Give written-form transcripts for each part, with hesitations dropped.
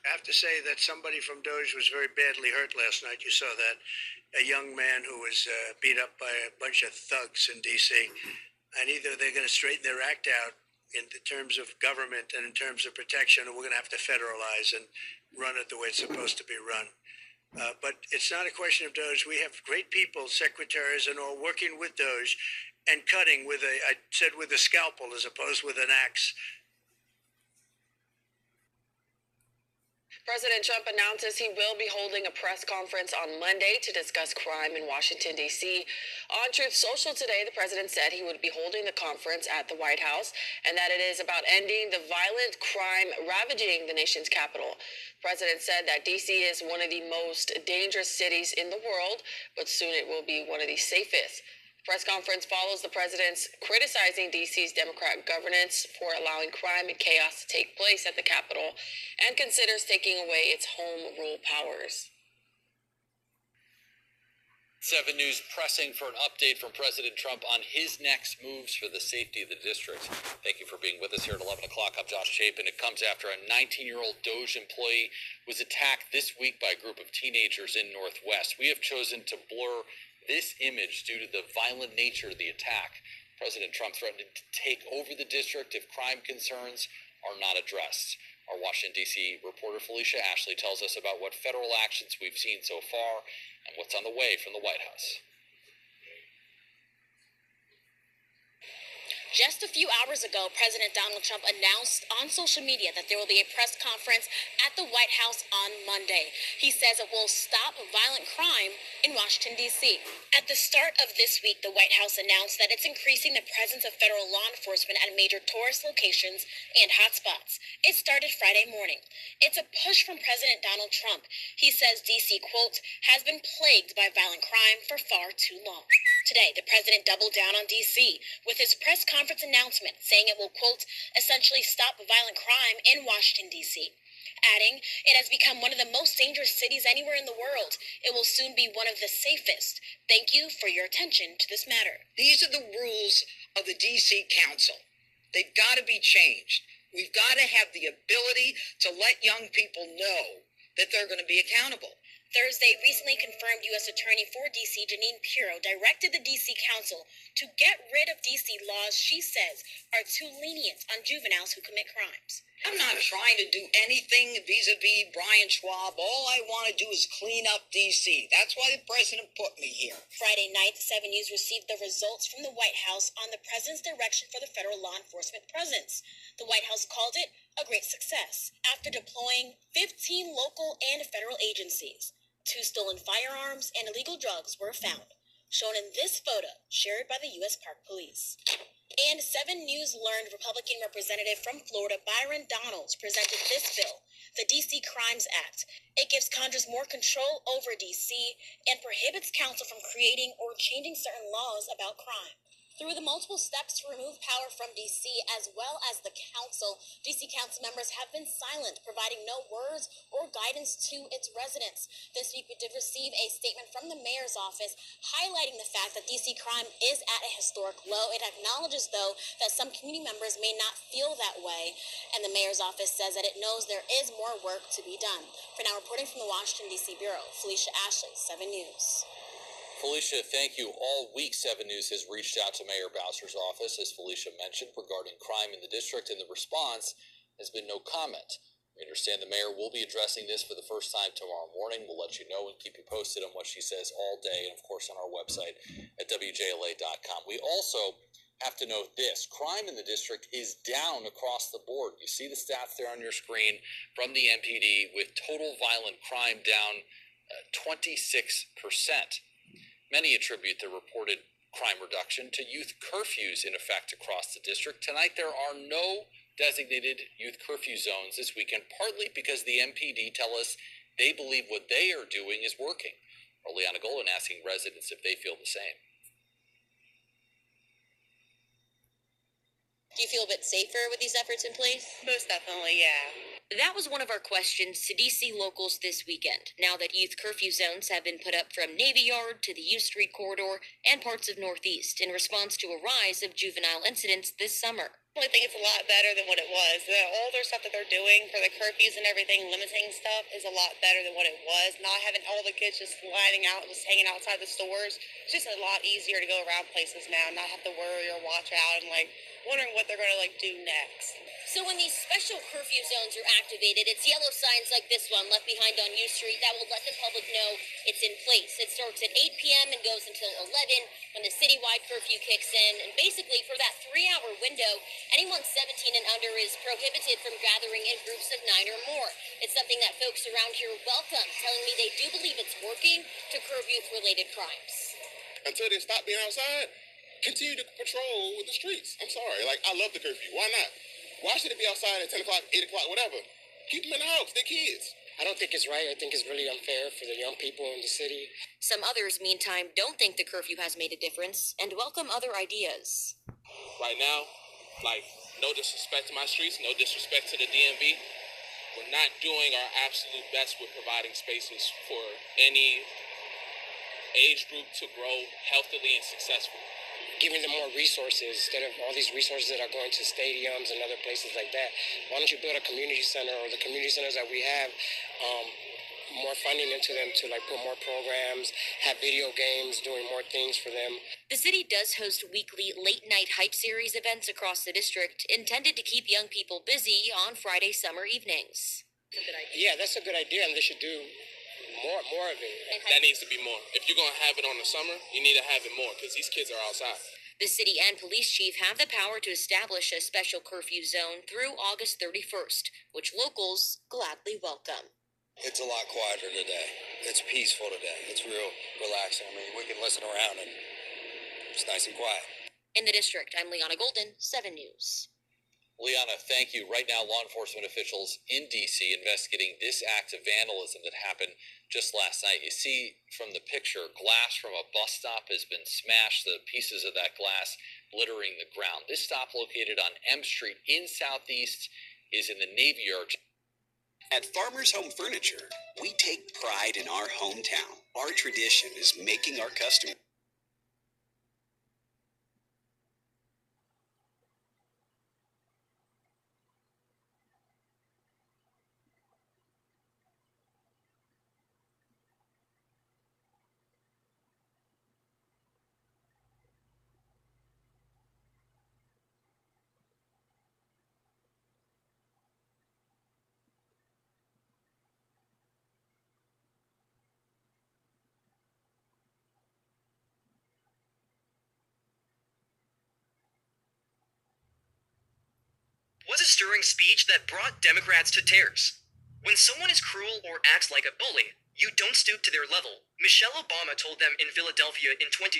I have to say that somebody from Doge was very badly hurt last night. You saw that. A young man who was beat up by a bunch of thugs in D.C. And either they're going to straighten their act out in terms of government and in terms of protection, or we're going to have to federalize and run it the way it's supposed to be run. But it's not a question of Doge. We have great people, secretaries and all, working with Doge and cutting with I said with a scalpel as opposed with an axe. President Trump announces he will be holding a press conference on Monday to discuss crime in Washington, D.C. On Truth Social today, the president said he would be holding the conference at the White House and that it is about ending the violent crime ravaging the nation's capital. The president said that D.C. is one of the most dangerous cities in the world, but soon it will be one of the safest. The press conference follows the president's criticizing D.C.'s Democrat governance for allowing crime and chaos to take place at the Capitol and considers taking away its home rule powers. 7 News pressing for an update from President Trump on his next moves for the safety of the district. Thank you for being with us here at 11 o'clock. I'm Josh Chapin. It comes after a 19-year-old Doge employee was attacked this week by a group of teenagers in Northwest. We have chosen to blur this image due to the violent nature of the attack. President Trump threatened to take over the district if crime concerns are not addressed. Our Washington, D.C. reporter Felicia Ashley tells us about what federal actions we've seen so far and what's on the way from the White House. Just a few hours ago, President Donald Trump announced on social media that there will be a press conference at the White House on Monday. He says it will stop violent crime in Washington, D.C. At the start of this week, the White House announced that it's increasing the presence of federal law enforcement at major tourist locations and hotspots. It started Friday morning. It's a push from President Donald Trump. He says D.C., quote, has been plagued by violent crime for far too long. Today, the president doubled down on D.C. with his press conference announcement saying it will, quote, essentially stop violent crime in Washington, D.C., adding, it has become one of the most dangerous cities anywhere in the world. It will soon be one of the safest. Thank you for your attention to this matter. These are the rules of the D.C. Council. They've got to be changed. We've got to have the ability to let young people know that they're going to be accountable. Thursday, recently confirmed U.S. Attorney for D.C. Jeanine Pirro directed the D.C. Council to get rid of D.C. laws she says are too lenient on juveniles who commit crimes. I'm not trying to do anything vis-a-vis Brian Schwab. All I want to do is clean up D.C. That's why the president put me here. Friday night, 7 News received the results from the White House on the president's direction for the federal law enforcement presence. The White House called it a great success after deploying 15 local and federal agencies. 2 stolen firearms and illegal drugs were found, shown in this photo shared by the U.S. Park Police. And 7 News learned Republican Representative from Florida Byron Donalds presented this bill, the D.C. Crimes Act. It gives Congress more control over D.C. and prohibits council from creating or changing certain laws about crime. Through the multiple steps to remove power from D.C. as well as the council, D.C. council members have been silent, providing no words or guidance to its residents. This week we did receive a statement from the mayor's office highlighting the fact that D.C. crime is at a historic low. It acknowledges, though, that some community members may not feel that way, and the mayor's office says that it knows there is more work to be done. For now, reporting from the Washington, D.C. Bureau, Felicia Ashley, 7 News. Felicia, thank you. All week, 7 News has reached out to Mayor Bowser's office, as Felicia mentioned, regarding crime in the district, and the response has been no comment. We understand the mayor will be addressing this for the first time tomorrow morning. We'll let you know and keep you posted on what she says all day, and of course on our website at WJLA.com. We also have to note this. Crime in the district is down across the board. You see the stats there on your screen from the MPD, with total violent crime down 26%. Many attribute the reported crime reduction to youth curfews in effect across the district. Tonight, there are no designated youth curfew zones this weekend, partly because the MPD tell us they believe what they are doing is working. Oleana Golan asking residents if they feel the same. Do you feel a bit safer with these efforts in place? Most definitely, yeah. That was one of our questions to D.C. locals this weekend, now that youth curfew zones have been put up from Navy Yard to the U Street corridor and parts of Northeast in response to a rise of juvenile incidents this summer. I think it's a lot better than what it was. The older stuff that they're doing for the curfews and everything, limiting stuff, is a lot better than what it was. Not having all the kids just lining out, just hanging outside the stores. It's just a lot easier to go around places now, not have to worry or watch out and wondering what they're going to do next. So when these special curfew zones are activated, it's yellow signs like this one left behind on U Street that will let the public know it's in place. It starts at 8 p.m. and goes until 11 when the citywide curfew kicks in. And basically for that 3-hour window, anyone 17 and under is prohibited from gathering in groups of 9 or more. It's something that folks around here welcome, telling me they do believe it's working to curb youth-related crimes. Until they stop being outside, continue to patrol the streets. I'm sorry. I love the curfew. Why not? Why should it be outside at 10 o'clock, 8 o'clock, whatever? Keep them in the house. They're kids. I don't think it's right. I think it's really unfair for the young people in the city. Some others, meantime, don't think the curfew has made a difference and welcome other ideas. Right now, no disrespect to my streets, no disrespect to the DMV. We're not doing our absolute best with providing spaces for any age group to grow healthily and successfully. Giving them more resources instead of all these resources that are going to stadiums and other places like that. Why don't you build a community center or the community centers that we have, more funding into them to put more programs, have video games, doing more things for them. The city does host weekly late-night hype series events across the district intended to keep young people busy on Friday summer evenings. That's a good idea. Yeah, that's a good idea, and they should do more of it. That needs to be more. If you're going to have it on the summer, you need to have it more because these kids are outside. The city and police chief have the power to establish a special curfew zone through August 31st, which locals gladly welcome. It's a lot quieter today. It's peaceful today. It's real relaxing. I mean, we can listen around and it's nice and quiet. In the district, I'm Liana Golden, 7 News. Liana, thank you. Right now, law enforcement officials in D.C. investigating this act of vandalism that happened just last night. You see from the picture, glass from a bus stop has been smashed, the pieces of that glass littering the ground. This stop, located on M Street in Southeast, is in the Navy Yard. At Farmers Home Furniture, we take pride in our hometown. Our tradition is making our customers. Was a stirring speech that brought Democrats to tears. When someone is cruel or acts like a bully, you don't stoop to their level. Michelle Obama told them in Philadelphia in 2016,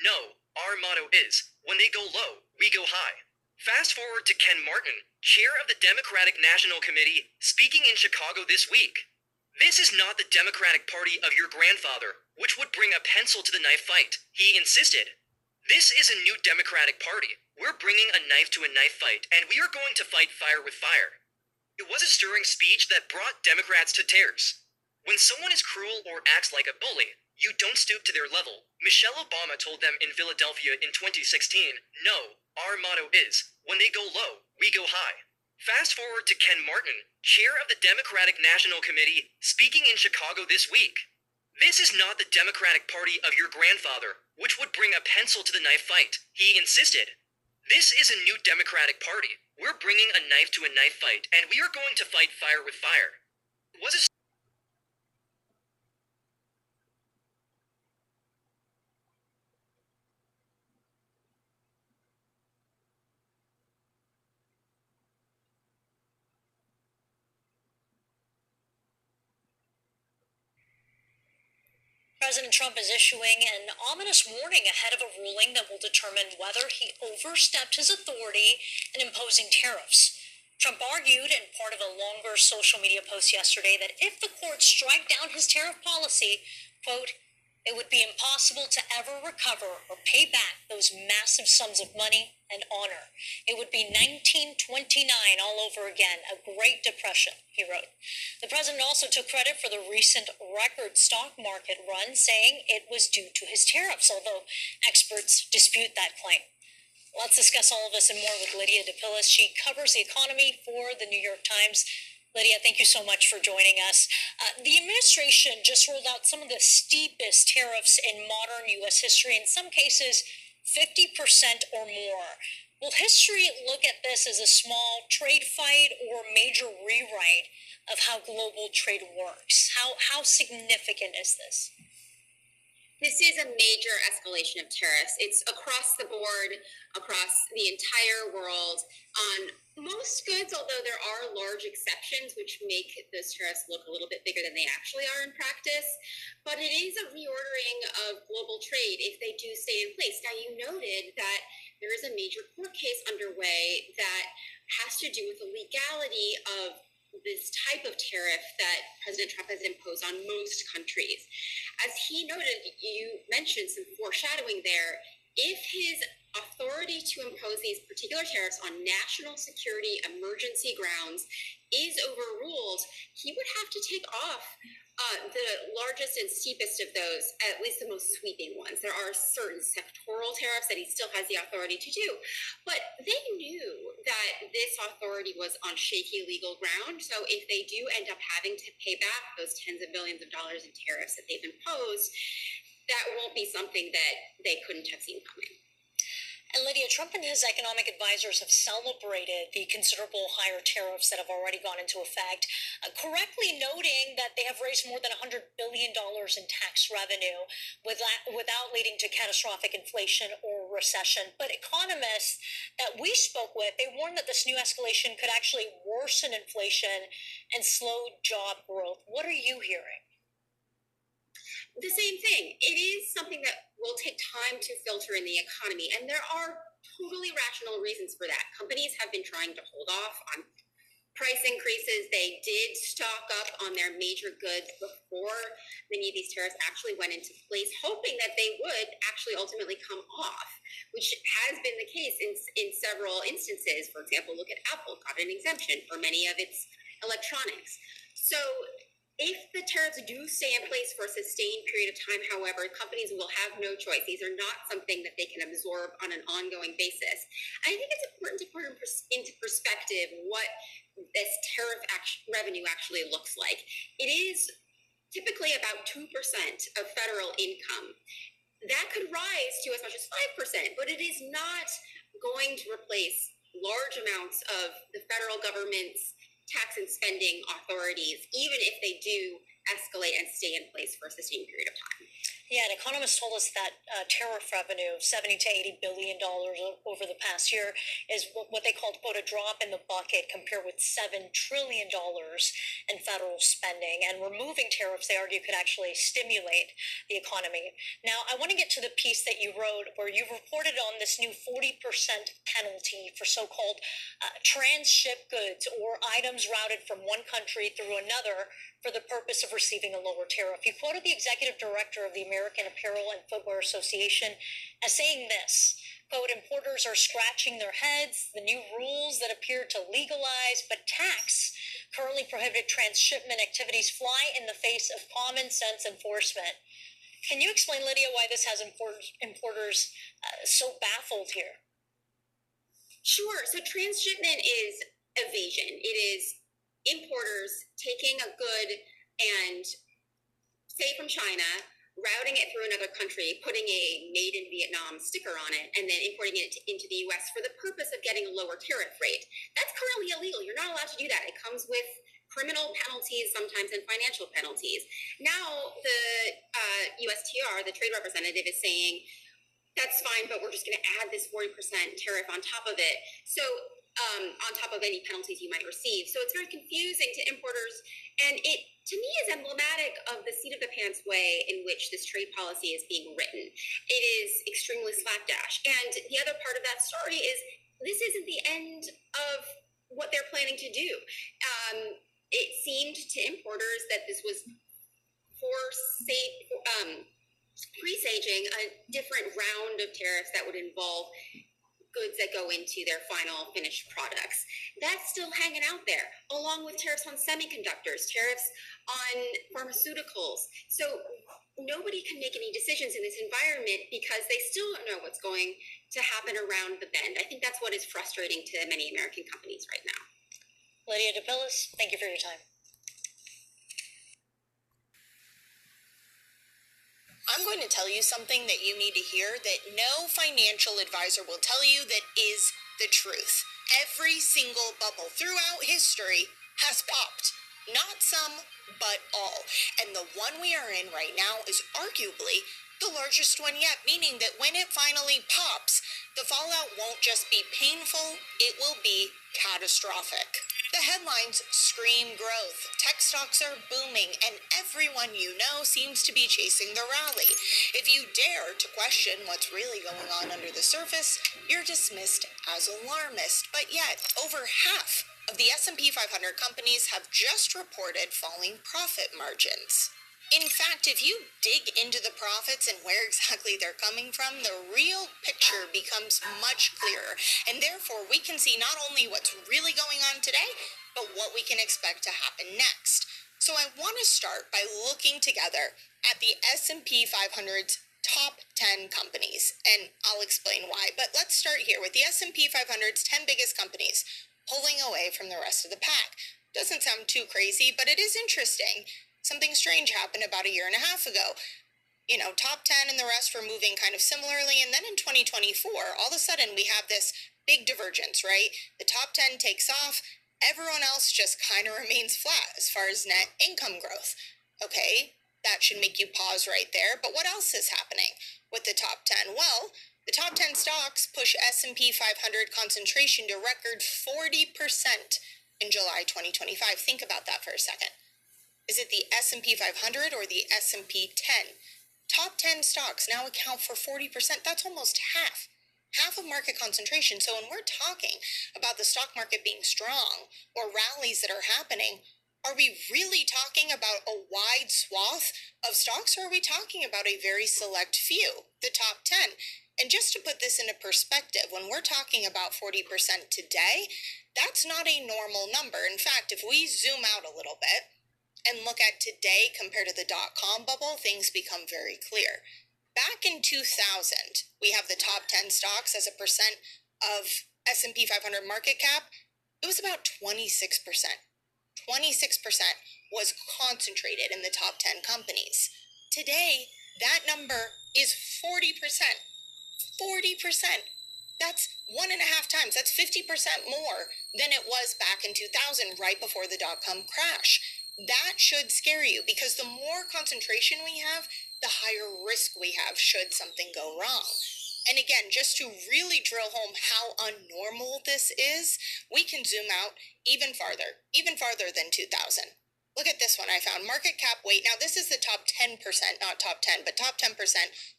no, our motto is, when they go low, we go high. Fast forward to Ken Martin, chair of the Democratic National Committee, speaking in Chicago this week. This is not the Democratic Party of your grandfather, which would bring a pencil to the knife fight, he insisted. This is a new Democratic Party. We're bringing a knife to a knife fight, and we are going to fight fire with fire. It was a stirring speech that brought Democrats to tears. When someone is cruel or acts like a bully, you don't stoop to their level. Michelle Obama told them in Philadelphia in 2016, no, our motto is, when they go low, we go high. Fast forward to Ken Martin, chair of the Democratic National Committee, speaking in Chicago this week. This is not the Democratic Party of your grandfather, which would bring a pencil to the knife fight, he insisted. This is a new Democratic Party. We're bringing a knife to a knife fight, and we are going to fight fire with fire. Was a President Trump is issuing an ominous warning ahead of a ruling that will determine whether he overstepped his authority in imposing tariffs. Trump argued in part of a longer social media post yesterday that if the courts strike down his tariff policy, quote, it would be impossible to ever recover or pay back those massive sums of money and honor. It would be 1929 all over again, a Great Depression, he wrote. The president also took credit for the recent record stock market run, saying it was due to his tariffs, although experts dispute that claim. Let's discuss all of this and more with Lydia DePillis. She covers the economy for the New York Times. Lydia, thank you so much for joining us. The administration just rolled out some of the steepest tariffs in modern U.S. history, in some cases 50% or more. Will history look at this as a small trade fight or major rewrite of how global trade works? How significant is this? This is a major escalation of tariffs. It's across the board, across the entire world on most goods, although there are large exceptions which make those tariffs look a little bit bigger than they actually are in practice. But it is a reordering of global trade if they do stay in place. Now, you noted that there is a major court case underway that has to do with the legality of this type of tariff that President Trump has imposed on most countries. As he noted, you mentioned some foreshadowing there. If his authority to impose these particular tariffs on national security emergency grounds is overruled, he would have to take off the largest and steepest of those, at least the most sweeping ones. There are certain sectoral tariffs that he still has the authority to do. But they knew that this authority was on shaky legal ground. So if they do end up having to pay back those tens of billions of dollars in tariffs that they've imposed, that won't be something that they couldn't have seen coming. And Lydia, Trump and his economic advisors have celebrated the considerable higher tariffs that have already gone into effect, correctly noting that they have raised more than $100 billion in tax revenue without leading to catastrophic inflation or recession. But economists that we spoke with, they warned that this new escalation could actually worsen inflation and slow job growth. What are you hearing? The same thing. It is something that will take time to filter in the economy, and there are totally rational reasons for that. Companies have been trying to hold off on price increases. They did stock up on their major goods before many of these tariffs actually went into place, hoping that they would actually ultimately come off, which has been the case in several instances. For example, look at Apple, got an exemption for many of its electronics. So if the tariffs do stay in place for a sustained period of time, however, companies will have no choice. These are not something that they can absorb on an ongoing basis. And I think it's important to put into perspective what this tariff revenue actually looks like. It is typically about 2% of federal income. That could rise to as much as 5%, but it is not going to replace large amounts of the federal government's tax and spending authorities, even if they do escalate and stay in place for a sustained period of time. Yeah, and economists told us that tariff revenue of $70 to $80 billion over the past year is what they called, quote, a drop in the bucket compared with $7 trillion in federal spending. And removing tariffs, they argue, could actually stimulate the economy. Now, I want to get to the piece that you wrote where you reported on this new 40% penalty for so-called trans-ship goods or items routed from one country through another for the purpose of receiving a lower tariff. You quoted the executive director of the American Apparel and Footwear Association as saying this, quote, importers are scratching their heads. The new rules that appear to legalize but tax currently prohibited transshipment activities fly in the face of common sense enforcement. Can you explain, Lydia, why this has importers so baffled here? Sure. So transshipment is evasion. It is importers taking a good and, say, from China, routing it through another country, putting a made in Vietnam sticker on it, and then importing it into the U.S. for the purpose of getting a lower tariff rate. That's currently illegal. You're not allowed to do that. It comes with criminal penalties, sometimes, and financial penalties. Now, the USTR, the trade representative, is saying, that's fine, but we're just going to add this 40% tariff on top of it. So on top of any penalties you might receive. So it's very confusing to importers, and it, to me, is emblematic of the seat of the pants way in which this trade policy is being written. It is extremely slapdash. And the other part of that story is this isn't the end of what they're planning to do. It seemed to importers that this was presaging a different round of tariffs that would involve goods that go into their final finished products. That's still hanging out there, along with tariffs on semiconductors, tariffs on pharmaceuticals. So nobody can make any decisions in this environment because they still don't know what's going to happen around the bend. I think that's what is frustrating to many American companies right now. Lydia DePillis, thank you for your time. I'm going to tell you something that you need to hear that no financial advisor will tell you that is the truth. Every single bubble throughout history has popped. Not some, but all. And the one we are in right now is arguably the largest one yet, meaning that when it finally pops, the fallout won't just be painful, it will be catastrophic. The headlines scream growth. Tech stocks are booming, and everyone you know seems to be chasing the rally. If you dare to question what's really going on under the surface, you're dismissed as alarmist. But yet, over half of the S&P 500 companies have just reported falling profit margins. In fact, if you dig into the profits and where exactly they're coming from, the real picture becomes much clearer. And therefore, we can see not only what's really going on today, but what we can expect to happen next. So I want to start by looking together at the S&P 500's top 10 companies, and I'll explain why. But let's start here with the S&P 500's 10 biggest companies pulling away from the rest of the pack. Doesn't sound too crazy, but it is interesting. Something strange happened about a year and a half ago. You know, top 10 and the rest were moving kind of similarly, and then in 2024, all of a sudden we have this big divergence, right? The top 10 takes off, everyone else just kind of remains flat as far as net income growth. Okay, that should make you pause right there, but what else is happening with the top 10? Well, the top 10 stocks push S&P 500 concentration to record 40% in July 2025. Think about that for a second. Is it the S&P 500 or the S&P 10? Top 10 stocks now account for 40%. That's almost half of market concentration. So when we're talking about the stock market being strong or rallies that are happening, are we really talking about a wide swath of stocks, or are we talking about a very select few, the top 10? And just to put this into perspective, when we're talking about 40% today, that's not a normal number. In fact, if we zoom out a little bit and look at today compared to the dot-com bubble, things become very clear. Back in 2000, we have the top 10 stocks as a percent of S&P 500 market cap. It was about 26%. 26% was concentrated in the top 10 companies. Today, that number is 40%. 40%. That's 1.5 times. That's 50% more than it was back in 2000, right before the dot-com crash. That should scare you, because the more concentration we have, the higher risk we have should something go wrong. And again, just to really drill home how unnormal this is, we can zoom out even farther than 2000. Look at this one I found. Market cap weight. Now, this is the top 10%, not top 10, but top 10%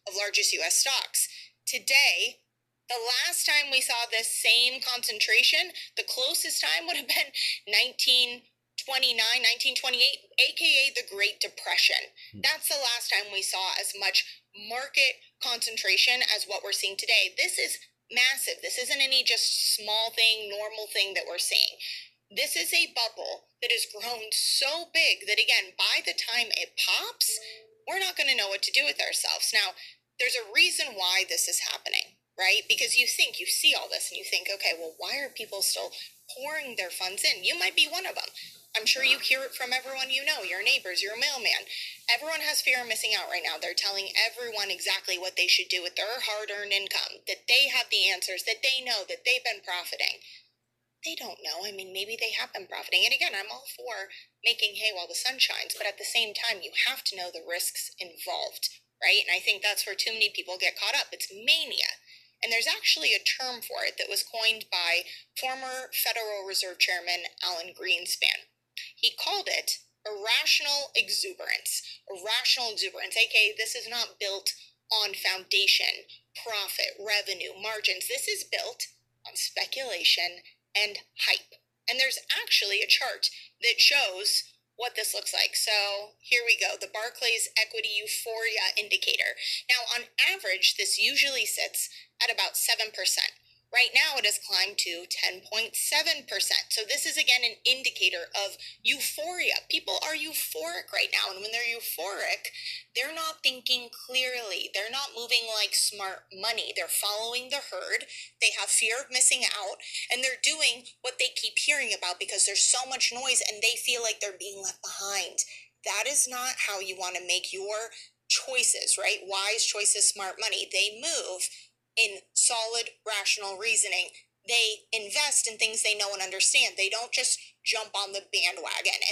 of largest U.S. stocks. Today, the last time we saw this same concentration, the closest time would have been 1929, 1928, aka the Great Depression. That's the last time we saw as much market concentration as what we're seeing today. This is massive. This isn't any just small thing, normal thing that we're seeing. This is a bubble that has grown so big that, again, by the time it pops, we're not going to know what to do with ourselves. Now, there's a reason why this is happening, right? Because you see all this and you think, okay, well, why are people still pouring their funds in? You might be one of them. I'm sure you hear it from everyone you know, your neighbors, your mailman. Everyone has fear of missing out right now. They're telling everyone exactly what they should do with their hard-earned income, that they have the answers, that they know, that they've been profiting. They don't know. I mean, maybe they have been profiting. And again, I'm all for making hay while the sun shines, but at the same time, you have to know the risks involved, right? And I think that's where too many people get caught up. It's mania. And there's actually a term for it that was coined by former Federal Reserve Chairman Alan Greenspan. He called it irrational exuberance, aka this is not built on foundation, profit, revenue, margins. This is built on speculation and hype. And there's actually a chart that shows what this looks like. So here we go, the Barclays Equity Euphoria Indicator. Now, on average, this usually sits at about 7%, Right now, it has climbed to 10.7%. So this is, again, an indicator of euphoria. People are euphoric right now. And when they're euphoric, they're not thinking clearly. They're not moving like smart money. They're following the herd. They have fear of missing out. And they're doing what they keep hearing about because there's so much noise and they feel like they're being left behind. That is not how you want to make your choices, right? Wise choices, smart money. They move in solid, rational reasoning. They invest in things they know and understand. They don't just jump on the bandwagon.